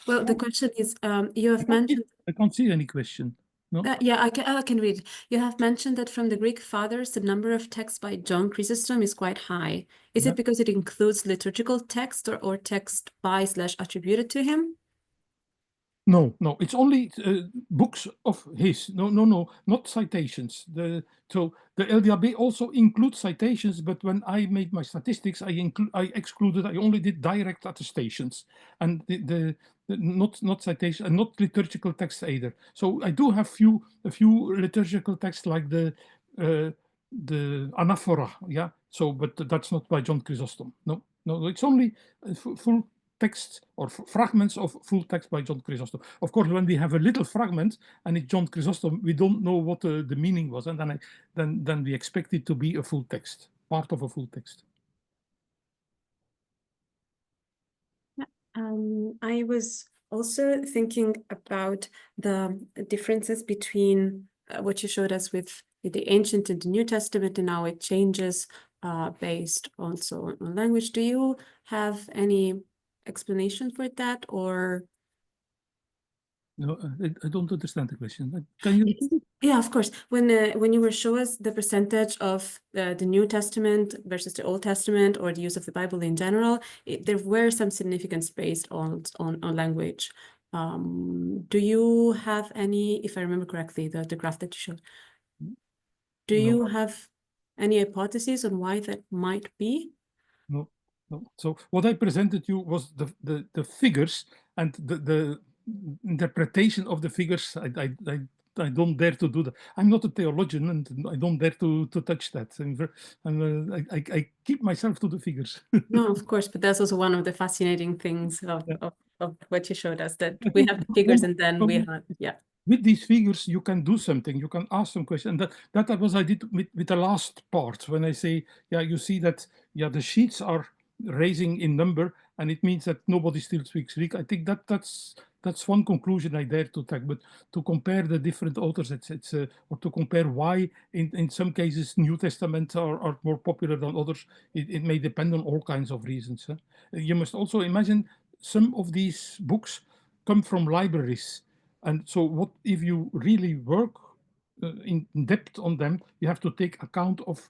Well, the question is, you have mentioned. I can't see any question. No. Yeah, I can read. You have mentioned that from the Greek fathers, the number of texts by John Chrysostom is quite high. Is it because it includes liturgical text or text by / attributed to him? No, it's only books of his. No, not citations. So the LDAB also includes citations, but when I made my statistics, I only did direct attestations, and not citation and not liturgical texts either. So I do have a few liturgical texts like the anaphora. Yeah. So, but that's not by John Chrysostom. No, it's only full texts or fragments of full text by John Chrysostom. Of course, when we have a little fragment and it's John Chrysostom, we don't know what the meaning was, and then we expect it to be a full text, part of a full text. I was also thinking about the differences between what you showed us with the Ancient and the New Testament, and how it changes based also on language. Do you have any explanation for that, or? No, I don't understand the question. Can you? Yeah, of course. When you were showing us the percentage of the New Testament versus the Old Testament, or the use of the Bible in general, there were some significance based on language. Do you have any, if I remember correctly, the graph that you showed, do you have any hypotheses on why that might be? No. So what I presented you was the figures, and the interpretation of the figures. I don't dare to do that. I'm not a theologian, and I don't dare to touch that. I keep myself to the figures. No, of course, but that's also one of the fascinating things of what you showed us, that I we think have the figures and then we have, yeah. With these figures, you can do something. You can ask some questions. And that was I did with the last part, when I say, yeah, you see that, yeah, the sheets are raising in number, and it means that nobody still speaks Greek. I think that's one conclusion I dare to take. But to compare the different authors, it's or to compare why in some cases New Testament are more popular than others, it may depend on all kinds of reasons. You must also imagine some of these books come from libraries. And so what if you really work in depth on them, you have to take account of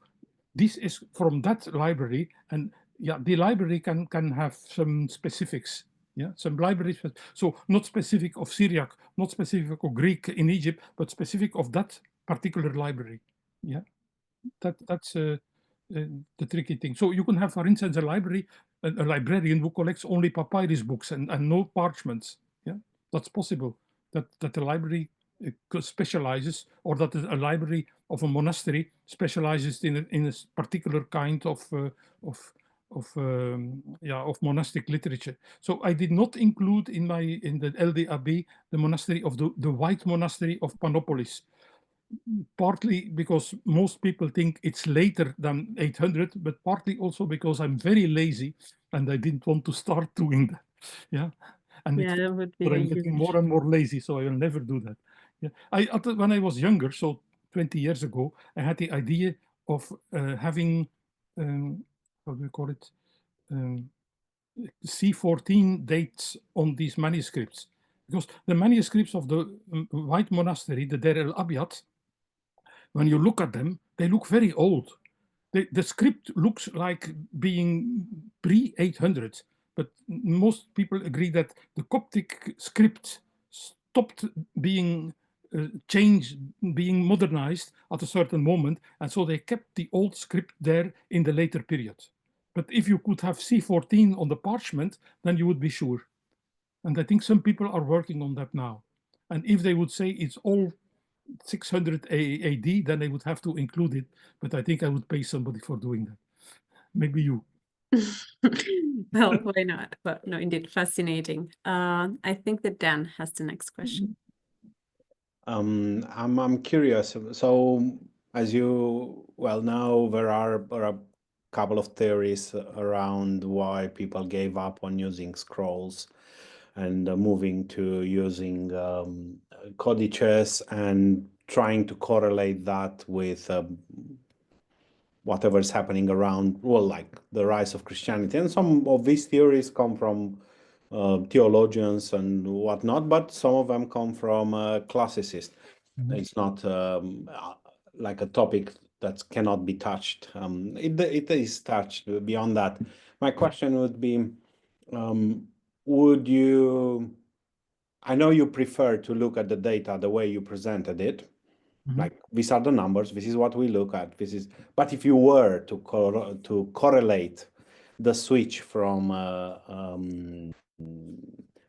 this is from that library, and yeah, the library can have some specifics. Yeah, some libraries, so not specific of Syriac, not specific of Greek in Egypt, but specific of that particular library. Yeah, that's the tricky thing. So you can have, for instance, a librarian who collects only papyrus books and no parchments. Yeah, that's possible. That the library specializes, or that a library of a monastery specializes in a particular kind of monastic literature. So I did not include in the LDAB the monastery of the White Monastery of Panopolis, partly because most people think it's later than 800, but partly also because I'm very lazy and I didn't want to start doing that. Yeah, and Yeah, that would be I'm getting more and more lazy, so I will never do that. Yeah, when I was younger, so 20 years ago, I had the idea of having how do you call it, C14 dates on these manuscripts, because the manuscripts of the White Monastery, the Der El Abiat, when you look at them, they look very old. The script looks like being pre-800, but most people agree that the Coptic script stopped being changed, being modernized at a certain moment, and so they kept the old script there in the later period. But if you could have C14 on the parchment, then you would be sure. And I think some people are working on that now. And if they would say it's all 600 AD, then I would have to include it, but I think I would pay somebody for doing that. Maybe you. Well, why not? But no, indeed, fascinating. I think that Dan has the next question. I'm curious. So, as you well know, there are a couple of theories around why people gave up on using scrolls and moving to using codices and trying to correlate that with whatever's happening around, well, like the rise of Christianity. And some of these theories come from theologians and whatnot, but some of them come from classicists. It's not like a topic that cannot be touched. It is touched beyond that. My question would be, would you, I know you prefer to look at the data the way you presented it, like these are the numbers, this is what we look at, but if you were to correlate the switch from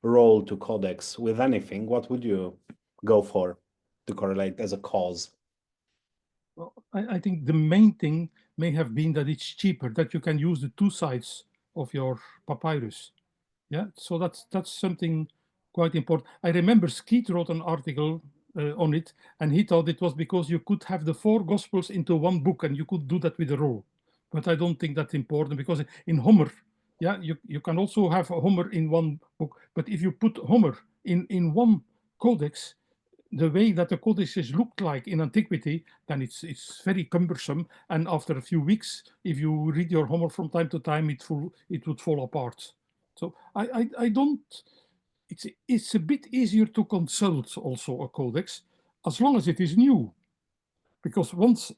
roll to codex with anything, what would you go for to correlate as a cause? Well, I think the main thing may have been that it's cheaper, that you can use the two sides of your papyrus. Yeah, so that's something quite important. I remember Skeet wrote an article on it, and he thought it was because you could have the 4 Gospels into one book, and you could do that with a roll. But I don't think that's important, because in Homer, yeah, you can also have Homer in one book. But if you put Homer in one codex, the way that the codices looked like in antiquity, then it's very cumbersome. And after a few weeks, if you read your Homer from time to time, it would fall apart. So I don't. It's a bit easier to consult also a codex, as long as it is new, because once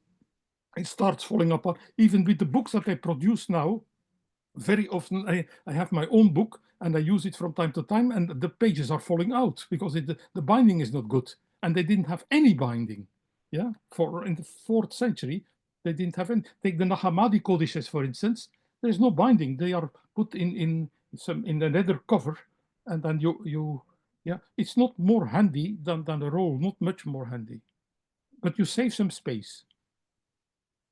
it starts falling apart, even with the books that I produce now, very often I have my own book and I use it from time to time, and the pages are falling out because the binding is not good, and they didn't have any binding. Yeah, in the 4th century they didn't have any. Take the Nag Hammadi codices, for instance. There's no binding. They are put in the leather cover, and then yeah, it's not more handy than a roll, not much more handy, but you save some space.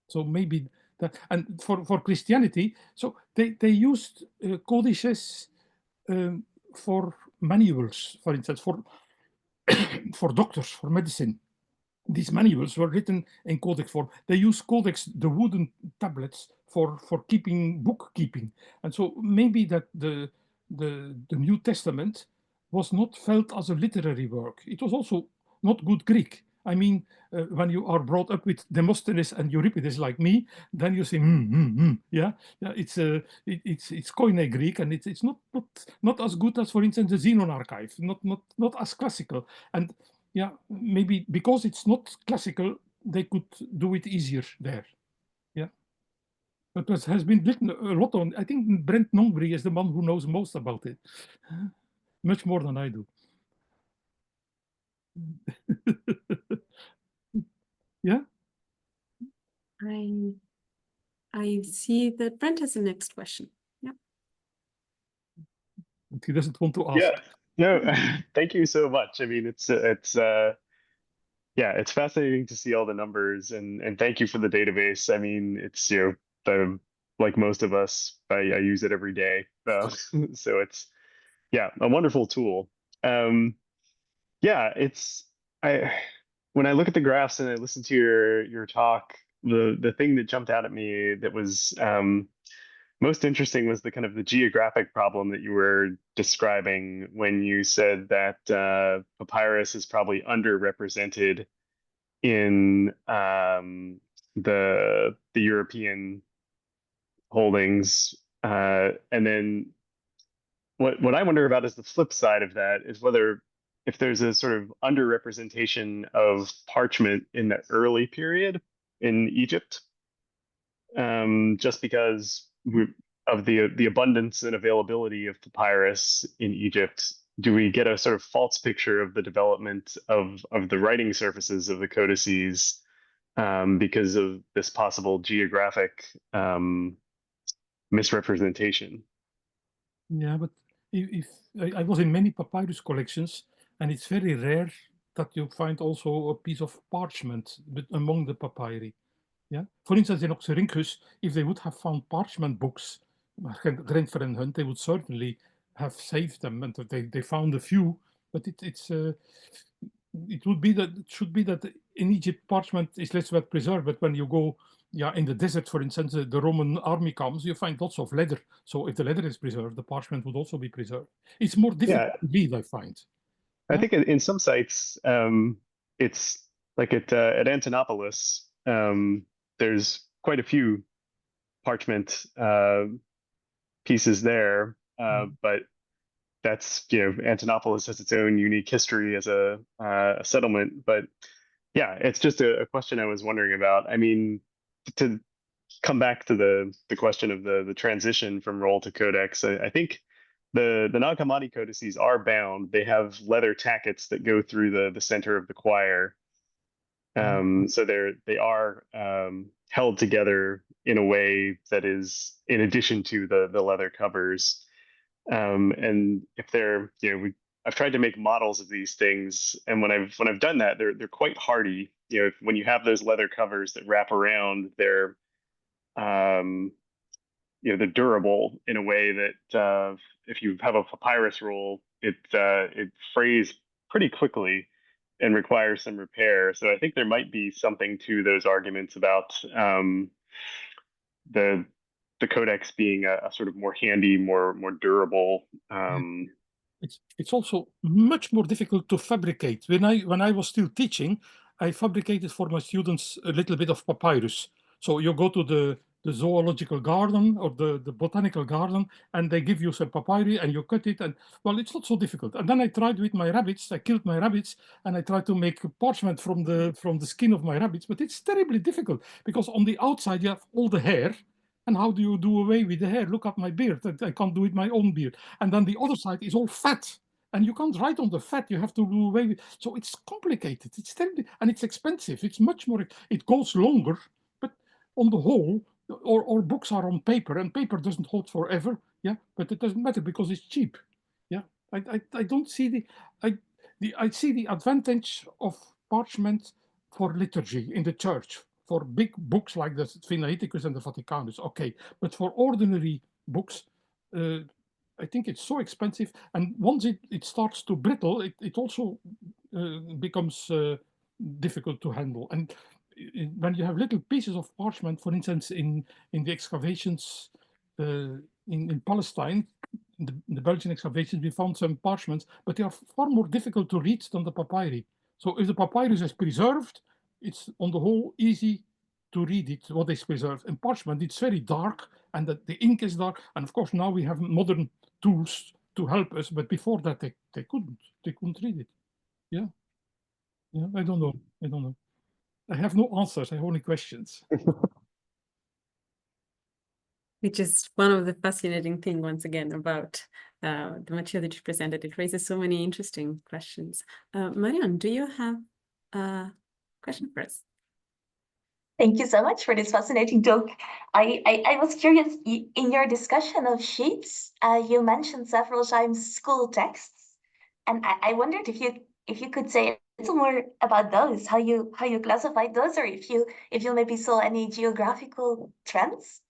So maybe that, and for Christianity, so they used codices for manuals, for instance, for doctors, for medicine. These manuals were written in codex form. They use codex, the wooden tablets, for bookkeeping, and so maybe that the New Testament was not felt as a literary work. It was also not good Greek. I mean, when you are brought up with Demosthenes and Euripides like me, then you say, yeah, it's Koine Greek, and it's not as good as, for instance, the Xenon archive, not as classical, and yeah, maybe because it's not classical, they could do it easier there. Yeah, but it has been written a lot on. I think Brent Nongbury is the one who knows most about it, much more than I do. Yeah. I see that Brent has the next question. Yeah. He doesn't want to ask. Yeah. No, thank you so much. I mean, it's yeah, it's fascinating to see all the numbers, and thank you for the database. I mean, it's like most of us, I use it every day, so it's a wonderful tool. Yeah, when I look at the graphs and I listen to your talk, the thing that jumped out at me that was most interesting was the kind of the geographic problem that you were describing when you said that papyrus is probably underrepresented in the European holdings, and then what I wonder about is the flip side of that, is whether if there's a sort of underrepresentation of parchment in the early period in Egypt, just because of the abundance and availability of papyrus in Egypt. Do we get a sort of false picture of the development of the writing surfaces of the codices because of this possible geographic misrepresentation? Yeah, but if I was in many papyrus collections, and it's very rare that you find also a piece of parchment among the papyri. Yeah, for instance, in Oxyrhynchus, if they would have found parchment books, Grenfer and Hunt, they would certainly have saved them, and they found a few. But it should be that in Egypt parchment is less well preserved. But when you go, in the desert, for instance, the Roman army comes, you find lots of leather. So if the leather is preserved, the parchment would also be preserved. It's more difficult to read, I find. I think in some sites, it's like at Antinopolis, there's quite a few parchment pieces there, but that's, Antinopolis has its own unique history as a settlement. But yeah, it's just a question I was wondering about. I mean, to come back to the question of the transition from roll to codex, I think the Nag Hammadi codices are bound. They have leather tackets that go through the center of the choir. So they are held together in a way that is in addition to the leather covers. And if they're, I've tried to make models of these things, and when I've done that, they're quite hardy. When you have those leather covers that wrap around, they're durable in a way that if you have a papyrus roll, it frays pretty quickly and requires some repair. So I think there might be something to those arguments about the codex being a sort of more handy, more durable. It's also much more difficult to fabricate. When I was still teaching, I fabricated for my students a little bit of papyrus. So you go to the zoological garden or the botanical garden, and they give you some papyri, and you cut it, and well, it's not so difficult. And then I tried with my rabbits. I killed my rabbits, and I tried to make parchment from the skin of my rabbits, but it's terribly difficult because on the outside you have all the hair. And how do you do away with the hair? Look at my beard. I can't do it my own beard. And then the other side is all fat. And you can't write on the fat. You have to do away with. So it's complicated. It's terribly, and it's expensive. It's much more. It goes longer, but on the whole, or books are on paper, and paper doesn't hold forever. Yeah, but it doesn't matter because it's cheap. Yeah, I don't see I see the advantage of parchment for liturgy in the church. For big books like the Sinaiticus and the Vaticanus, okay. But for ordinary books, I think it's so expensive. And once it starts to brittle, it also becomes difficult to handle. And when you have little pieces of parchment, for instance, in the excavations in Palestine, in the Belgian excavations, we found some parchments, but they are far more difficult to read than the papyri. So if the papyrus is preserved, it's on the whole easy to read it, what is preserved. In parchment, it's very dark, and the ink is dark. And of course, now we have modern tools to help us, but before that, they couldn't read it. Yeah, I don't know. I have no answers. I have only questions. Which is one of the fascinating things, once again, about the material that you presented. It raises so many interesting questions. Marianne, do you have a question for us? Thank you so much for this fascinating talk. I was curious, in your discussion of sheets, you mentioned several times school texts, and I wondered if you could say a little more about those, how you classified those, or if you maybe saw any geographical trends.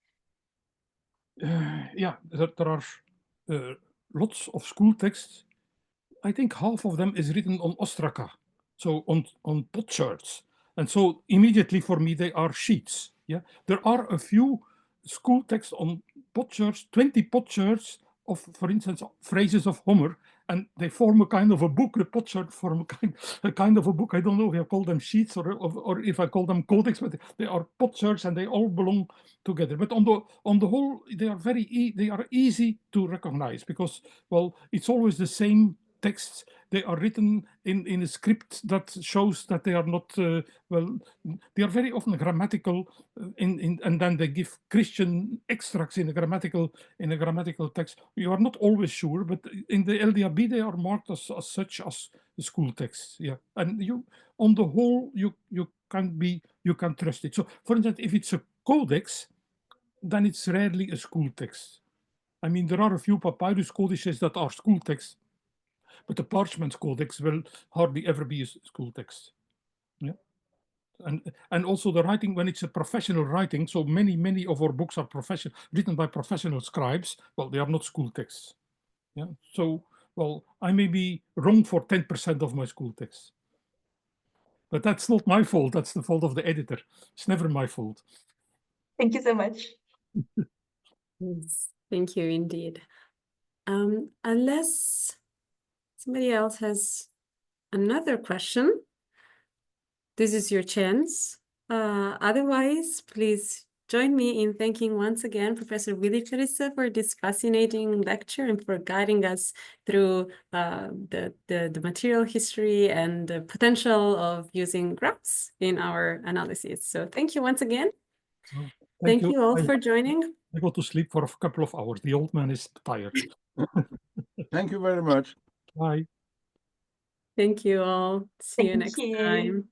Yeah, there are lots of school texts. I think half of them is written on ostraca, so on potsherds. And so immediately for me, they are sheets. Yeah, there are a few school texts on potsherds, 20 potsherds of, for instance, phrases of Homer, and they form a kind of a book. The potsherd form a kind of a book. I don't know if I call them sheets or if I call them codex, but they are potsherds and they all belong together. But on the whole, they are easy to recognize because, well, it's always the same texts. They are written in a script that shows that they are not, well, they are very often grammatical, and then they give Christian extracts in a grammatical text. You are not always sure, but in the LDAB they are marked as such as school texts. Yeah, and on the whole, you can trust it. So, for instance, if it's a codex, then it's rarely a school text. I mean, there are a few papyrus codices that are school texts, but the parchment codex will hardly ever be a school text. Yeah, and also the writing, when it's a professional writing, so many of our books are written by professional scribes. Well, they are not school texts. Yeah, so well, I may be wrong for 10% of my school texts, but that's not my fault. That's the fault of the editor. It's never my fault. Thank you so much. Yes, thank you indeed. Unless somebody else has another question, this is your chance. Otherwise, please join me in thanking once again Professor Willy Clarysse for this fascinating lecture and for guiding us through the material history and the potential of using graphs in our analysis. So thank you once again. Oh, thank you all for joining. I go to sleep for a couple of hours. The old man is tired. Thank you very much. Bye. Thank you all. See you next time.